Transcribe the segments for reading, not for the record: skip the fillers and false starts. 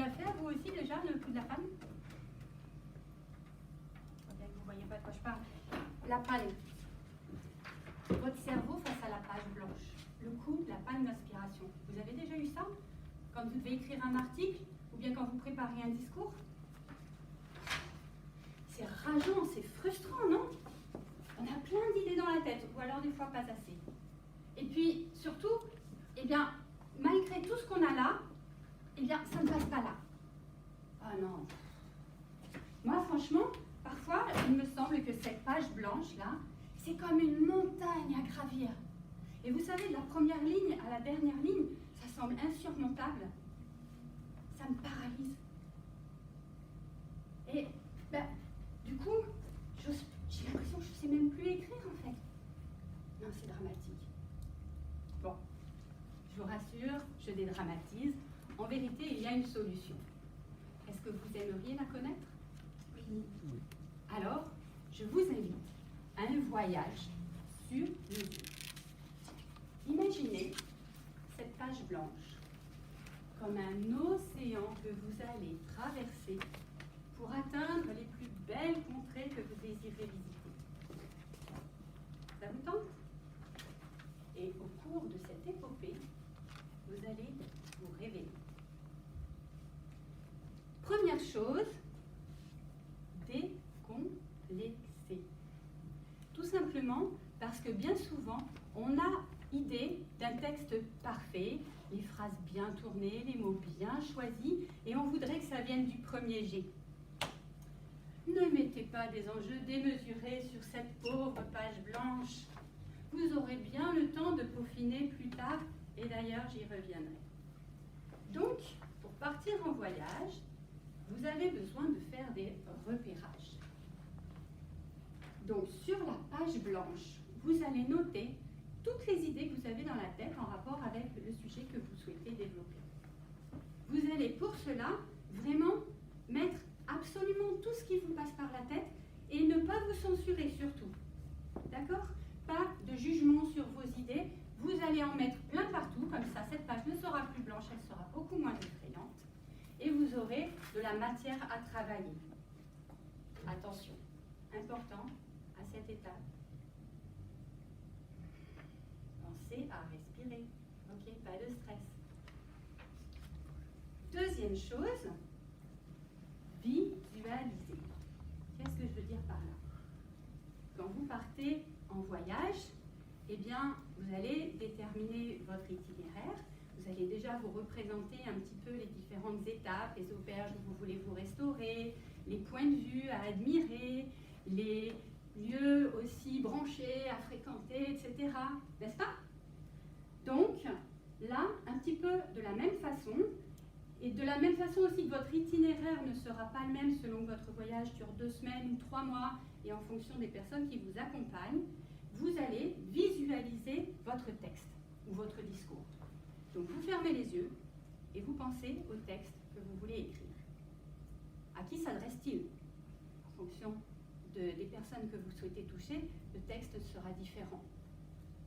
l'a fait, vous aussi, déjà, le coup de la panne? Vous ne voyez pas de quoi je parle. La panne. Votre cerveau face à la page blanche. Le coup de la panne d'inspiration. Vous avez déjà eu ça? Quand vous devez écrire un article, ou bien quand vous préparez un discours? C'est rageant, c'est frustrant, non? On a plein d'idées dans la tête, ou alors des fois pas assez. Et puis, surtout, eh bien, malgré tout ce qu'on a là, eh bien, ça ne passe pas là. Ah non. Moi, franchement, parfois, il me semble que cette page blanche-là, c'est comme une montagne à gravir. Et vous savez, de la première ligne à la dernière ligne, ça semble insurmontable. Ça me paralyse. Et, ben, du coup, j'ai l'impression que je ne sais même plus écrire, en fait. Non, c'est dramatique. Bon, je vous rassure, je dédramatise. En vérité, il y a une solution. Est-ce que vous aimeriez la connaître? Oui. Alors, je vous invite à un voyage sur mesure. Imaginez cette page blanche comme un océan que vous allez traverser pour atteindre les plus belles contrées que vous désirez visiter. Ça vous tente? Et au cours de cette épopée, vous allez vous révéler. Première chose, décomplexer. Tout simplement parce que bien souvent, on a idée d'un texte parfait, les phrases bien tournées, les mots bien choisis, et on voudrait que ça vienne du premier jet. Ne mettez pas des enjeux démesurés sur cette pauvre page blanche. Vous aurez bien le temps de peaufiner plus tard, et d'ailleurs j'y reviendrai. Donc, pour partir en voyage, vous avez besoin de faire des repérages. Donc, sur la page blanche, vous allez noter toutes les idées que vous avez dans la tête en rapport avec le sujet que vous souhaitez développer. Vous allez pour cela vraiment mettre absolument tout ce qui vous passe par la tête et ne pas vous censurer surtout. D'accord? Pas de jugement sur vos idées. Vous allez en mettre plein partout, comme ça cette page ne sera plus blanche, elle sera beaucoup moins effrayante. Et vous aurez de la matière à travailler. Attention, important à cette étape. Pensez à respirer, ok? Pas de stress. Deuxième chose, visualiser. Qu'est-ce que je veux dire par là? Quand vous partez en voyage, eh bien, vous allez déterminer votre itinéraire. Vous allez déjà vous représenter un petit peu les différentes étapes, les auberges où vous voulez vous restaurer, les points de vue à admirer, les lieux aussi branchés à fréquenter, etc. N'est-ce pas? Donc, là, un petit peu de la même façon, et de la même façon aussi que votre itinéraire ne sera pas le même selon que votre voyage dure 2 semaines ou 3 mois, et en fonction des personnes qui vous accompagnent, vous allez visualiser votre texte ou votre discours. Donc, vous fermez les yeux et vous pensez au texte que vous voulez écrire. À qui s'adresse-t-il? En fonction des personnes que vous souhaitez toucher, le texte sera différent.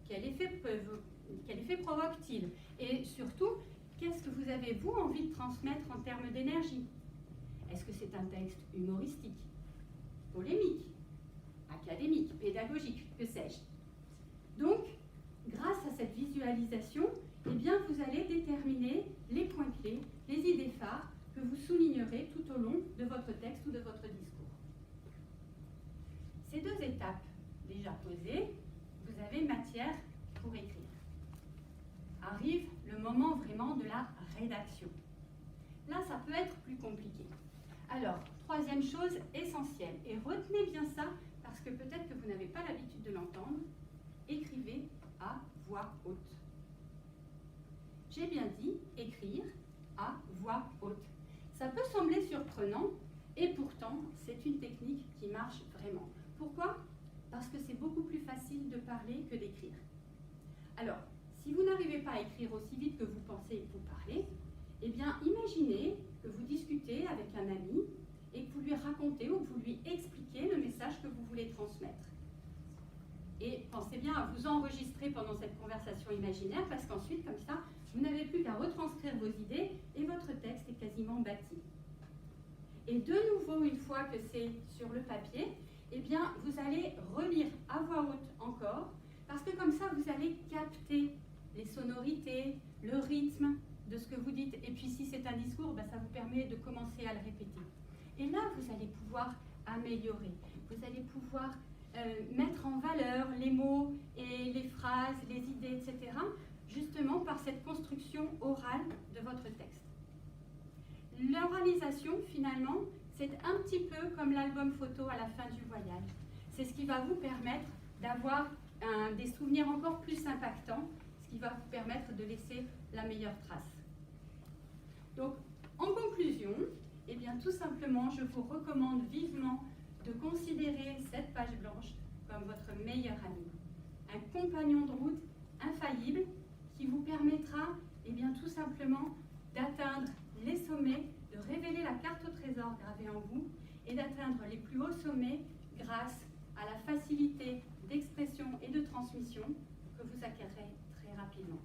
Quel effet provoque-t-il? Et surtout, qu'est-ce que vous avez, vous, envie de transmettre en termes d'énergie? Est-ce que c'est un texte humoristique, polémique, académique, pédagogique, que sais-je? Donc, grâce à cette visualisation, eh bien, vous allez déterminer les points clés, les idées phares que vous soulignerez tout au long de votre texte ou de votre discours. Ces 2 étapes déjà posées, vous avez matière pour écrire. Arrive le moment vraiment de la rédaction. Là, ça peut être plus compliqué. Alors, 3e chose essentielle, et retenez bien ça parce que peut-être que vous n'avez pas l'habitude de l'entendre, écrivez à voix haute. J'ai bien dit écrire à voix haute. Ça peut sembler surprenant et pourtant c'est une technique qui marche vraiment. Pourquoi? Parce que c'est beaucoup plus facile de parler que d'écrire. Alors, si vous n'arrivez pas à écrire aussi vite que vous pensez vous parler, eh bien imaginez que vous discutez avec un ami et que vous lui racontez ou que vous lui expliquez le message que vous voulez transmettre. Et pensez bien à vous enregistrer pendant cette conversation imaginaire parce qu'ensuite, comme ça, Vous n'avez plus qu'à retranscrire vos idées et votre texte est quasiment bâti. Et de nouveau, une fois que c'est sur le papier, eh bien, vous allez relire à voix haute encore, parce que comme ça, vous allez capter les sonorités, le rythme de ce que vous dites. Et puis, si c'est un discours, ça vous permet de commencer à le répéter. Et là, vous allez pouvoir améliorer. Vous allez pouvoir mettre en valeur les mots et les phrases, les idées, etc., justement par cette construction orale de votre texte. L'oralisation, finalement, c'est un petit peu comme l'album photo à la fin du voyage. C'est ce qui va vous permettre d'avoir des souvenirs encore plus impactants, ce qui va vous permettre de laisser la meilleure trace. Donc, en conclusion, eh bien, tout simplement, je vous recommande vivement de considérer cette page blanche comme votre meilleur ami. Un compagnon de route infaillible qui vous permettra, eh bien, tout simplement, d'atteindre les sommets, de révéler la carte au trésor gravée en vous et d'atteindre les plus hauts sommets grâce à la facilité d'expression et de transmission que vous acquérez très rapidement.